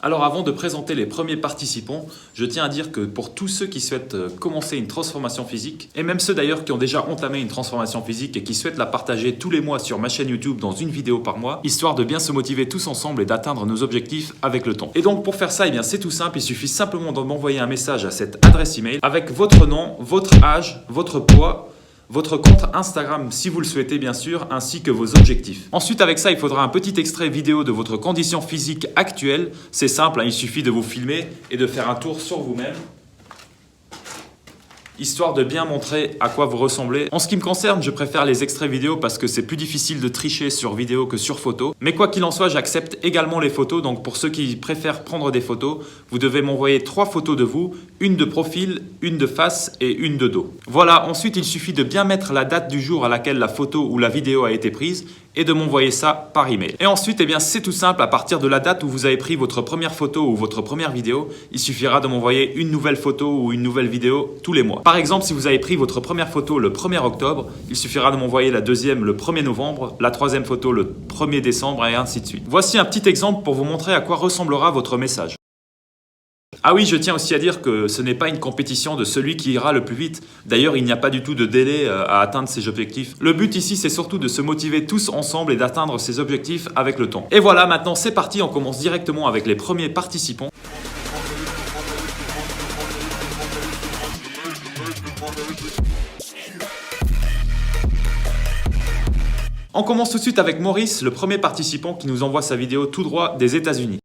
Alors avant de présenter les premiers participants, je tiens à dire que pour tous ceux qui souhaitent commencer une transformation physique, et même ceux d'ailleurs qui ont déjà entamé une transformation physique et qui souhaitent la partager tous les mois sur ma chaîne YouTube dans une vidéo par mois, histoire de bien se motiver tous ensemble et d'atteindre nos objectifs avec le temps. Et donc pour faire ça, c'est tout simple, il suffit simplement de m'envoyer un message à cette adresse email avec votre nom, votre âge, votre poids, votre compte Instagram si vous le souhaitez bien sûr, ainsi que vos objectifs. Ensuite avec ça, il faudra un petit extrait vidéo de votre condition physique actuelle. C'est simple, il suffit de vous filmer et de faire un tour sur vous-même, histoire de bien montrer à quoi vous ressemblez. En ce qui me concerne, je préfère les extraits vidéo parce que c'est plus difficile de tricher sur vidéo que sur photo. Mais quoi qu'il en soit, j'accepte également les photos. Donc pour ceux qui préfèrent prendre des photos, vous devez m'envoyer 3 photos de vous, une de profil, une de face et une de dos. Voilà, ensuite il suffit de bien mettre la date du jour à laquelle la photo ou la vidéo a été prise et de m'envoyer ça par email. Et ensuite, c'est tout simple, à partir de la date où vous avez pris votre première photo ou votre première vidéo, il suffira de m'envoyer une nouvelle photo ou une nouvelle vidéo tous les mois. Par exemple, si vous avez pris votre première photo le 1er octobre, il suffira de m'envoyer la deuxième le 1er novembre, la troisième photo le 1er décembre et ainsi de suite. Voici un petit exemple pour vous montrer à quoi ressemblera votre message. Ah oui, je tiens aussi à dire que ce n'est pas une compétition de celui qui ira le plus vite. D'ailleurs, il n'y a pas du tout de délai à atteindre ses objectifs. Le but ici, c'est surtout de se motiver tous ensemble et d'atteindre ses objectifs avec le temps. Et voilà, maintenant c'est parti, on commence directement avec les premiers participants. On commence tout de suite avec Maurice, le premier participant qui nous envoie sa vidéo tout droit des États-Unis.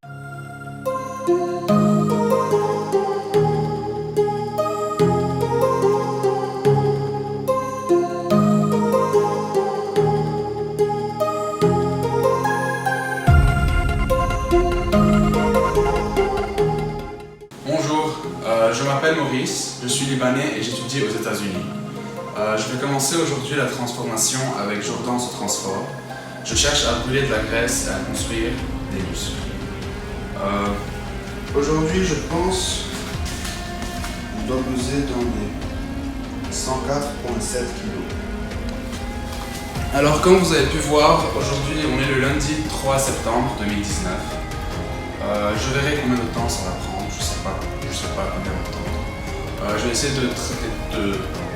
Je m'appelle Maurice, je suis libanais et j'étudie aux États-Unis. Je vais commencer aujourd'hui la transformation avec Jordan se transforme. Je cherche à brûler de la graisse et à construire des muscles. Aujourd'hui, je pense qu'on doit peser dans les 104,7 kg. Alors comme vous avez pu voir, aujourd'hui on est le lundi 3 septembre 2019. Je verrai combien de temps ça va prendre, je sais pas combien de temps. Je vais essayer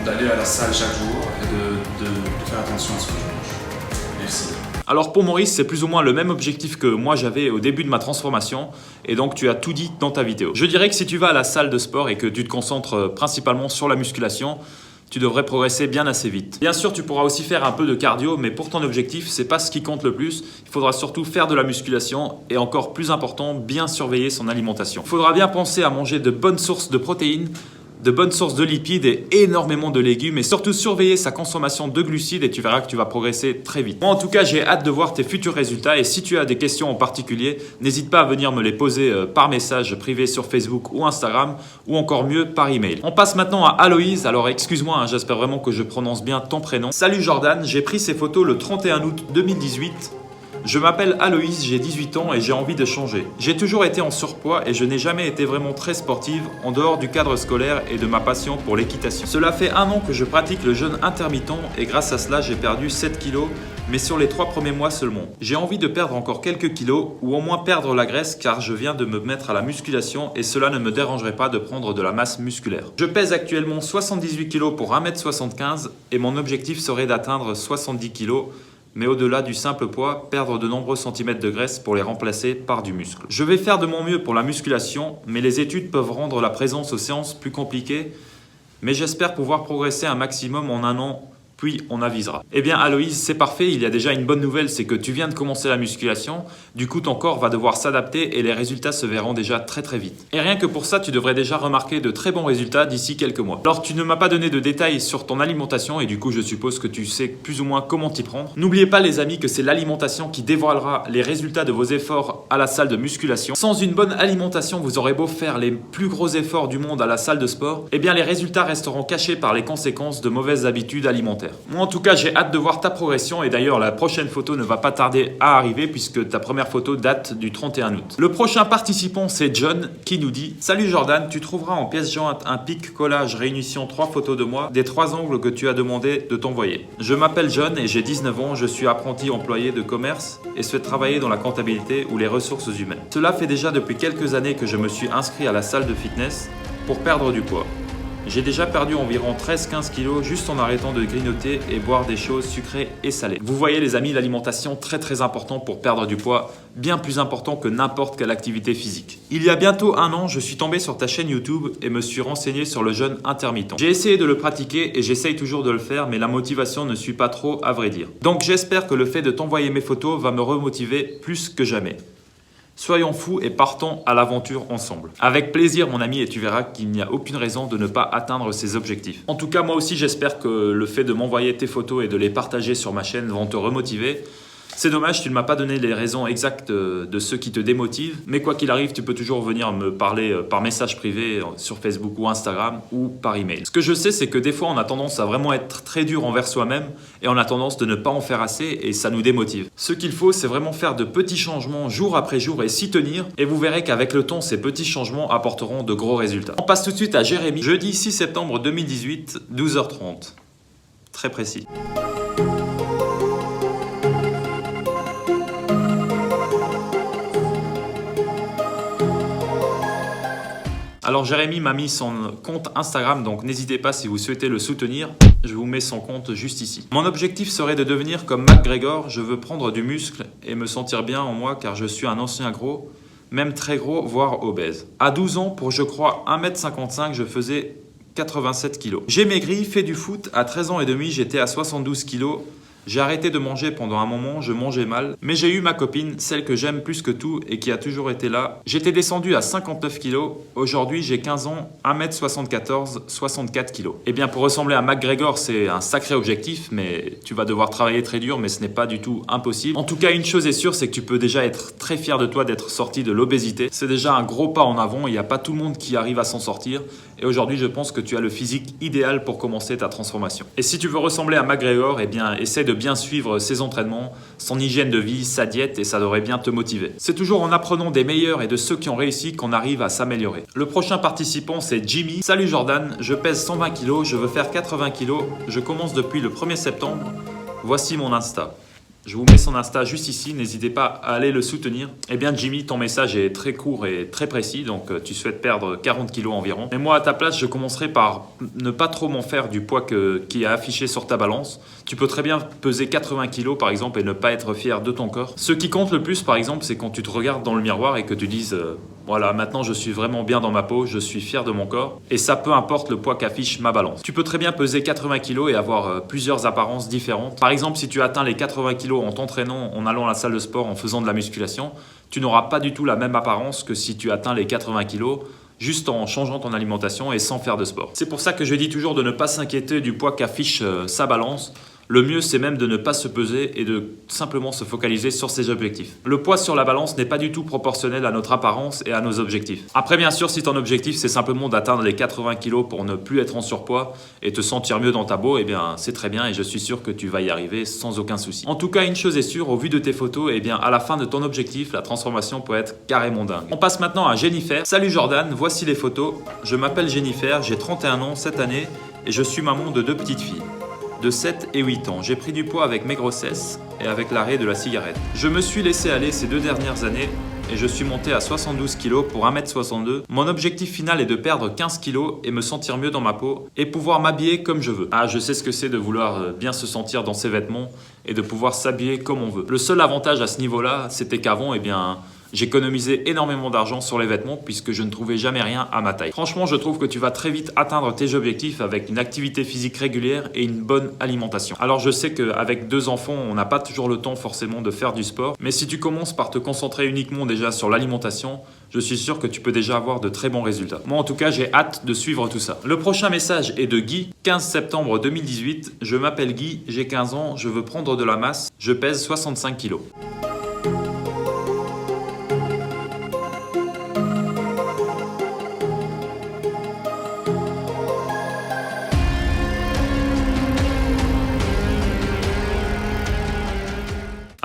d'aller à la salle chaque jour et de faire attention à ce que je mange. Merci. Alors pour Maurice, c'est plus ou moins le même objectif que moi j'avais au début de ma transformation et donc tu as tout dit dans ta vidéo. Je dirais que si tu vas à la salle de sport et que tu te concentres principalement sur la musculation, tu devrais progresser bien assez vite. Bien sûr, tu pourras aussi faire un peu de cardio, mais pour ton objectif, c'est pas ce qui compte le plus. Il faudra surtout faire de la musculation et encore plus important, bien surveiller son alimentation. Il faudra bien penser à manger de bonnes sources de protéines, de bonnes sources de lipides et énormément de légumes et surtout surveiller sa consommation de glucides et tu verras que tu vas progresser très vite. Moi en tout cas, j'ai hâte de voir tes futurs résultats et si tu as des questions en particulier, n'hésite pas à venir me les poser par message privé sur Facebook ou Instagram ou encore mieux par email. On passe maintenant à Aloïse. Alors excuse-moi, j'espère vraiment que je prononce bien ton prénom. Salut Jordan, j'ai pris ces photos le 31 août 2018. Je m'appelle Aloïse, j'ai 18 ans et j'ai envie de changer. J'ai toujours été en surpoids et je n'ai jamais été vraiment très sportive en dehors du cadre scolaire et de ma passion pour l'équitation. Cela fait 1 an que je pratique le jeûne intermittent et grâce à cela j'ai perdu 7 kilos, mais sur les 3 premiers mois seulement. J'ai envie de perdre encore quelques kilos ou au moins perdre la graisse car je viens de me mettre à la musculation et cela ne me dérangerait pas de prendre de la masse musculaire. Je pèse actuellement 78 kilos pour 1m75 et mon objectif serait d'atteindre 70 kilos. Mais au-delà du simple poids, perdre de nombreux centimètres de graisse pour les remplacer par du muscle. Je vais faire de mon mieux pour la musculation, mais les études peuvent rendre la présence aux séances plus compliquée. Mais j'espère pouvoir progresser un maximum en 1 an, puis on avisera. Eh bien Aloïse, c'est parfait, il y a déjà une bonne nouvelle, c'est que tu viens de commencer la musculation, du coup ton corps va devoir s'adapter et les résultats se verront déjà très très vite. Et rien que pour ça, tu devrais déjà remarquer de très bons résultats d'ici quelques mois. Alors tu ne m'as pas donné de détails sur ton alimentation et du coup je suppose que tu sais plus ou moins comment t'y prendre. N'oubliez pas les amis que c'est l'alimentation qui dévoilera les résultats de vos efforts à la salle de musculation. Sans une bonne alimentation, vous aurez beau faire les plus gros efforts du monde à la salle de sport, eh bien les résultats resteront cachés par les conséquences de mauvaises habitudes alimentaires. commentaires. Moi en tout cas j'ai hâte de voir ta progression et d'ailleurs la prochaine photo ne va pas tarder à arriver puisque ta première photo date du 31 août. Le prochain participant c'est John qui nous dit: Salut Jordan, tu trouveras en pièce jointe un pic collage réunition 3 photos de moi des 3 angles que tu as demandé de t'envoyer. Je m'appelle John et j'ai 19 ans, je suis apprenti employé de commerce et souhaite travailler dans la comptabilité ou les ressources humaines. Cela fait déjà depuis quelques années que je me suis inscrit à la salle de fitness pour perdre du poids. J'ai déjà perdu environ 13-15 kg juste en arrêtant de grignoter et boire des choses sucrées et salées. Vous voyez les amis, l'alimentation très important pour perdre du poids, bien plus important que n'importe quelle activité physique. Il y a bientôt 1 an, je suis tombé sur ta chaîne YouTube et me suis renseigné sur le jeûne intermittent. J'ai essayé de le pratiquer et j'essaye toujours de le faire, mais la motivation ne suit pas trop à vrai dire. Donc j'espère que le fait de t'envoyer mes photos va me remotiver plus que jamais. Soyons fous et partons à l'aventure ensemble. Avec plaisir mon ami et tu verras qu'il n'y a aucune raison de ne pas atteindre ces objectifs. En tout cas moi aussi j'espère que le fait de m'envoyer tes photos et de les partager sur ma chaîne vont te remotiver. C'est dommage, tu ne m'as pas donné les raisons exactes de ceux qui te démotivent, mais quoi qu'il arrive, tu peux toujours venir me parler par message privé sur Facebook ou Instagram ou par email. Ce que je sais, c'est que des fois, on a tendance à vraiment être très dur envers soi-même et on a tendance de ne pas en faire assez et ça nous démotive. Ce qu'il faut, c'est vraiment faire de petits changements jour après jour et s'y tenir et vous verrez qu'avec le temps, ces petits changements apporteront de gros résultats. On passe tout de suite à Jérémy, jeudi 6 septembre 2018, 12h30. Très précis. Alors Jérémy m'a mis son compte Instagram, donc n'hésitez pas si vous souhaitez le soutenir, je vous mets son compte juste ici. Mon objectif serait de devenir comme McGregor, je veux prendre du muscle et me sentir bien en moi car je suis un ancien gros, même très gros, voire obèse. À 12 ans, pour je crois 1m55, je faisais 87 kg. J'ai maigri, fait du foot, à 13 ans et demi j'étais à 72 kg. J'ai arrêté de manger pendant un moment, je mangeais mal, mais j'ai eu ma copine, celle que j'aime plus que tout et qui a toujours été là. J'étais descendu à 59 kg, aujourd'hui j'ai 15 ans, 1m74, 64 kg. Eh bien pour ressembler à McGregor, c'est un sacré objectif, mais tu vas devoir travailler très dur, mais ce n'est pas du tout impossible. En tout cas, une chose est sûre, c'est que tu peux déjà être très fier de toi d'être sorti de l'obésité. C'est déjà un gros pas en avant, il n'y a pas tout le monde qui arrive à s'en sortir. Et aujourd'hui, je pense que tu as le physique idéal pour commencer ta transformation. Et si tu veux ressembler à McGregor, eh bien essaie de bien suivre ses entraînements, son hygiène de vie, sa diète et ça devrait bien te motiver. C'est toujours en apprenant des meilleurs et de ceux qui ont réussi qu'on arrive à s'améliorer. Le prochain participant c'est Jimmy. Salut Jordan, je pèse 120 kg, je veux faire 80 kg, je commence depuis le 1er septembre. Voici mon Insta. Je vous mets son Insta juste ici, n'hésitez pas à aller le soutenir. Eh bien Jimmy, ton message est très court et très précis, donc tu souhaites perdre 40 kg environ. Et moi à ta place, je commencerai par ne pas trop m'en faire du poids qui est affiché sur ta balance. Tu peux très bien peser 80 kg par exemple et ne pas être fier de ton corps. Ce qui compte le plus par exemple, c'est quand tu te regardes dans le miroir et que tu dises voilà, maintenant je suis vraiment bien dans ma peau, je suis fier de mon corps. Et ça peu importe le poids qu'affiche ma balance. Tu peux très bien peser 80 kg et avoir plusieurs apparences différentes. Par exemple, si tu atteins les 80 kg en t'entraînant, en allant à la salle de sport, en faisant de la musculation, tu n'auras pas du tout la même apparence que si tu atteins les 80 kg juste en changeant ton alimentation et sans faire de sport. C'est pour ça que je dis toujours de ne pas s'inquiéter du poids qu'affiche sa balance. Le mieux, c'est même de ne pas se peser et de simplement se focaliser sur ses objectifs. Le poids sur la balance n'est pas du tout proportionnel à notre apparence et à nos objectifs. Après, bien sûr, si ton objectif, c'est simplement d'atteindre les 80 kg pour ne plus être en surpoids et te sentir mieux dans ta peau, eh bien, c'est très bien et je suis sûr que tu vas y arriver sans aucun souci. En tout cas, une chose est sûre, au vu de tes photos, eh bien, à la fin de ton objectif, la transformation peut être carrément dingue. On passe maintenant à Jennifer. Salut Jordan, voici les photos. Je m'appelle Jennifer, j'ai 31 ans cette année et je suis maman de 2 petites filles de 7 et 8 ans. J'ai pris du poids avec mes grossesses et avec l'arrêt de la cigarette. Je me suis laissé aller ces 2 dernières années et je suis monté à 72 kg pour 1m62. Mon objectif final est de perdre 15 kg et me sentir mieux dans ma peau et pouvoir m'habiller comme je veux. Ah, je sais ce que c'est de vouloir bien se sentir dans ses vêtements et de pouvoir s'habiller comme on veut. Le seul avantage à ce niveau-là, c'était qu'avant, eh bien, j'économisais énormément d'argent sur les vêtements puisque je ne trouvais jamais rien à ma taille. Franchement, je trouve que tu vas très vite atteindre tes objectifs avec une activité physique régulière et une bonne alimentation. Alors je sais qu'avec 2 enfants, on n'a pas toujours le temps forcément de faire du sport, mais si tu commences par te concentrer uniquement déjà sur l'alimentation, je suis sûr que tu peux déjà avoir de très bons résultats. Moi en tout cas, j'ai hâte de suivre tout ça. Le prochain message est de Guy, 15 septembre 2018. Je m'appelle Guy, j'ai 15 ans, je veux prendre de la masse, je pèse 65 kg.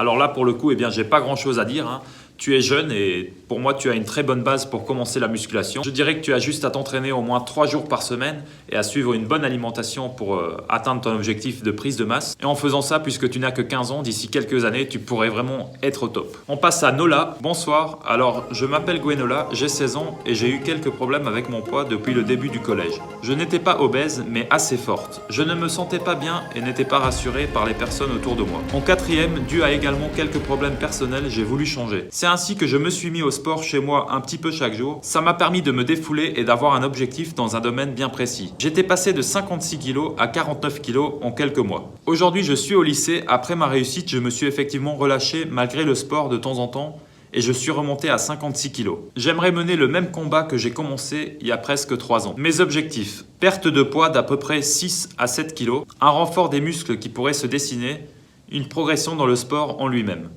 Alors là, pour le coup, eh bien, j'ai pas grand-chose à dire, hein. Tu es jeune et pour moi, tu as une très bonne base pour commencer la musculation. Je dirais que tu as juste à t'entraîner au moins 3 jours par semaine et à suivre une bonne alimentation pour atteindre ton objectif de prise de masse. Et en faisant ça, puisque tu n'as que 15 ans, d'ici quelques années, tu pourrais vraiment être au top. On passe à Nola. Bonsoir. Alors, je m'appelle Gwenola, j'ai 16 ans et j'ai eu quelques problèmes avec mon poids depuis le début du collège. Je n'étais pas obèse, mais assez forte. Je ne me sentais pas bien et n'étais pas rassuré par les personnes autour de moi. En quatrième, dû à également quelques problèmes personnels, j'ai voulu changer. C'est ainsi que je me suis mis au sport chez moi un petit peu chaque jour. Ça m'a permis de me défouler et d'avoir un objectif dans un domaine bien précis. J'étais passé de 56 kg à 49 kg en quelques mois. Aujourd'hui, je suis au lycée. Après ma réussite, je me suis effectivement relâché malgré le sport de temps en temps et je suis remonté à 56 kg. J'aimerais mener le même combat que j'ai commencé il y a presque 3 ans. Mes objectifs: perte de poids d'à peu près 6 à 7 kg, un renfort des muscles qui pourrait se dessiner, une progression dans le sport en lui-même.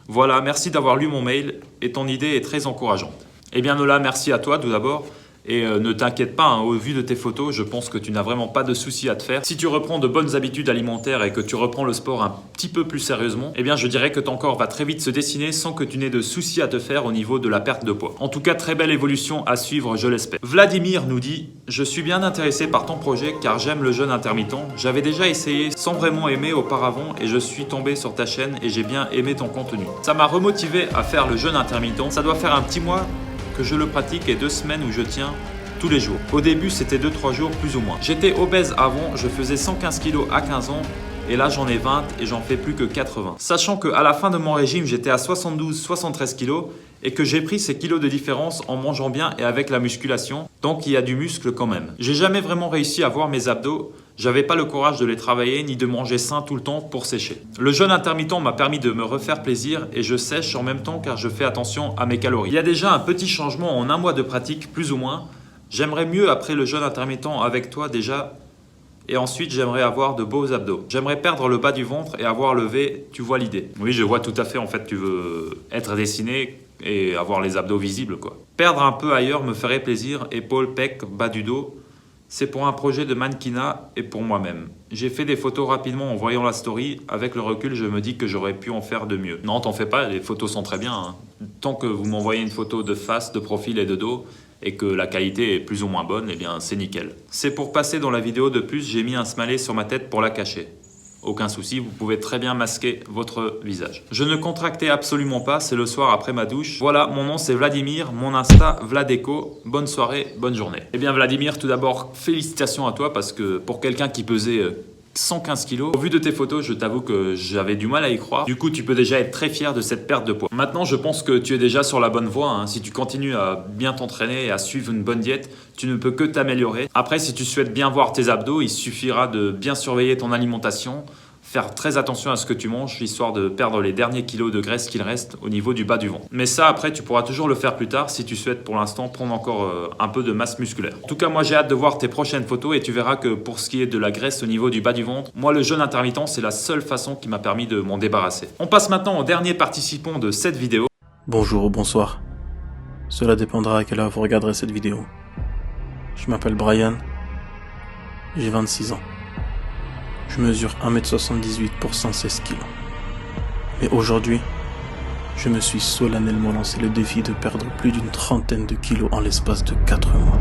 Voilà, merci d'avoir lu mon mail et ton idée est très encourageante. Eh bien Nola, merci à toi tout d'abord. Et ne t'inquiète pas, hein, au vu de tes photos, je pense que tu n'as vraiment pas de soucis à te faire. Si tu reprends de bonnes habitudes alimentaires et que tu reprends le sport un petit peu plus sérieusement, eh bien je dirais que ton corps va très vite se dessiner sans que tu n'aies de soucis à te faire au niveau de la perte de poids. En tout cas, très belle évolution à suivre, je l'espère. Vladimir nous dit: je suis bien intéressé par ton projet car j'aime le jeûne intermittent. J'avais déjà essayé sans vraiment aimer auparavant et je suis tombé sur ta chaîne et j'ai bien aimé ton contenu. Ça m'a remotivé à faire le jeûne intermittent. Ça doit faire un petit mois que je le pratique et 2 semaines où je tiens tous les jours. Au début, c'était 2-3 jours plus ou moins. J'étais obèse avant, je faisais 115 kg à 15 ans et là j'en ai 20 et j'en fais plus que 80. Sachant qu'à la fin de mon régime, j'étais à 72-73 kg et que j'ai pris ces kilos de différence en mangeant bien et avec la musculation, donc il y a du muscle quand même. J'ai jamais vraiment réussi à voir mes abdos. J'avais pas le courage de les travailler ni de manger sain tout le temps pour sécher. Le jeûne intermittent m'a permis de me refaire plaisir et je sèche en même temps car je fais attention à mes calories. Il y a déjà un petit changement en 1 mois de pratique, plus ou moins. J'aimerais mieux après le jeûne intermittent avec toi déjà et ensuite j'aimerais avoir de beaux abdos. J'aimerais perdre le bas du ventre et avoir le V, tu vois l'idée. Oui, je vois tout à fait, en fait tu veux être dessiné et avoir les abdos visibles quoi. Perdre un peu ailleurs me ferait plaisir, épaules, pecs, bas du dos. C'est pour un projet de mannequinat et pour moi-même. J'ai fait des photos rapidement en voyant la story. Avec le recul, je me dis que j'aurais pu en faire de mieux. Non, t'en fais pas, les photos sont très bien, hein. Tant que vous m'envoyez une photo de face, de profil et de dos, et que la qualité est plus ou moins bonne, eh bien c'est nickel. C'est pour passer dans la vidéo de plus, j'ai mis un smiley sur ma tête pour la cacher. Aucun souci, vous pouvez très bien masquer votre visage. Je ne contractais absolument pas, c'est le soir après ma douche. Voilà, mon nom c'est Vladimir, mon Insta Vladeco. Bonne soirée, bonne journée. Eh bien Vladimir, tout d'abord, félicitations à toi parce que pour quelqu'un qui pesait 115 kg, au vu de tes photos, je t'avoue que j'avais du mal à y croire. Du coup, tu peux déjà être très fier de cette perte de poids. Maintenant, je pense que tu es déjà sur la bonne voie, hein. Si tu continues à bien t'entraîner et à suivre une bonne diète, tu ne peux que t'améliorer. Après, si tu souhaites bien voir tes abdos, il suffira de bien surveiller ton alimentation, faire très attention à ce que tu manges, histoire de perdre les derniers kilos de graisse qu'il reste au niveau du bas du ventre. Mais ça, après, tu pourras toujours le faire plus tard si tu souhaites pour l'instant prendre encore un peu de masse musculaire. En tout cas, moi, j'ai hâte de voir tes prochaines photos et tu verras que pour ce qui est de la graisse au niveau du bas du ventre, moi, le jeûne intermittent, c'est la seule façon qui m'a permis de m'en débarrasser. On passe maintenant au dernier participant de cette vidéo. Bonjour ou bonsoir. Cela dépendra à quelle heure vous regarderez cette vidéo. Je m'appelle Brian. J'ai 26 ans. Je mesure 1m78 pour 116 kg. Mais aujourd'hui, je me suis solennellement lancé le défi de perdre plus d'une trentaine de kilos en l'espace de 4 mois.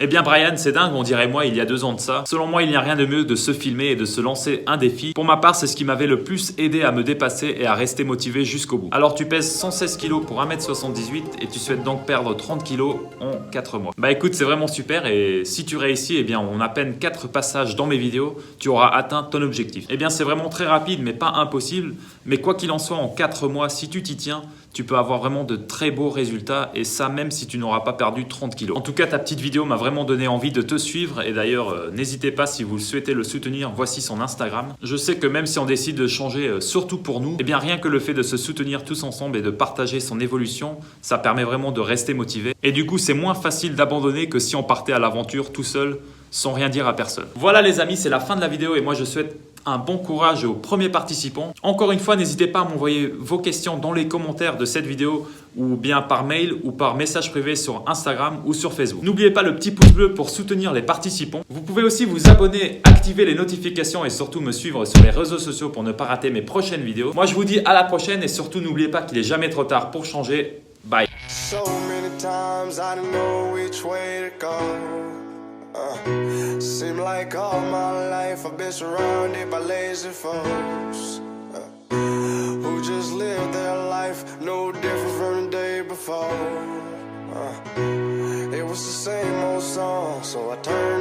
Eh bien Brian, c'est dingue, on dirait moi il y a 2 ans de ça. Selon moi, il n'y a rien de mieux de se filmer et de se lancer un défi. Pour ma part, c'est ce qui m'avait le plus aidé à me dépasser et à rester motivé jusqu'au bout. Alors tu pèses 116 kg pour 1m78 et tu souhaites donc perdre 30 kg en 4 mois. Bah écoute, c'est vraiment super et si tu réussis, eh bien en à peine 4 passages dans mes vidéos, tu auras atteint ton objectif. Eh bien c'est vraiment très rapide mais pas impossible. Mais quoi qu'il en soit, en 4 mois, si tu t'y tiens, tu peux avoir vraiment de très beaux résultats et ça même si tu n'auras pas perdu 30 kg. En tout cas, ta petite vidéo m'a vraiment donné envie de te suivre et d'ailleurs, n'hésitez pas si vous souhaitez le soutenir, voici son Instagram. Je sais que même si on décide de changer, surtout pour nous, eh bien rien que le fait de se soutenir tous ensemble et de partager son évolution, ça permet vraiment de rester motivé. Et du coup, c'est moins facile d'abandonner que si on partait à l'aventure tout seul, sans rien dire à personne. Voilà les amis, c'est la fin de la vidéo et moi je souhaite un bon courage aux premiers participants. Encore une fois, n'hésitez pas à m'envoyer vos questions dans les commentaires de cette vidéo ou bien par mail ou par message privé sur Instagram ou sur Facebook. N'oubliez pas le petit pouce bleu pour soutenir les participants. Vous pouvez aussi vous abonner, activer les notifications et surtout me suivre sur les réseaux sociaux pour ne pas rater mes prochaines vidéos. Moi je vous dis à la prochaine et surtout n'oubliez pas qu'il est jamais trop tard pour changer. Bye. So many times I don't know which way to go. Seem like all my life I've been surrounded by lazy folks who just live their life no different from the day before.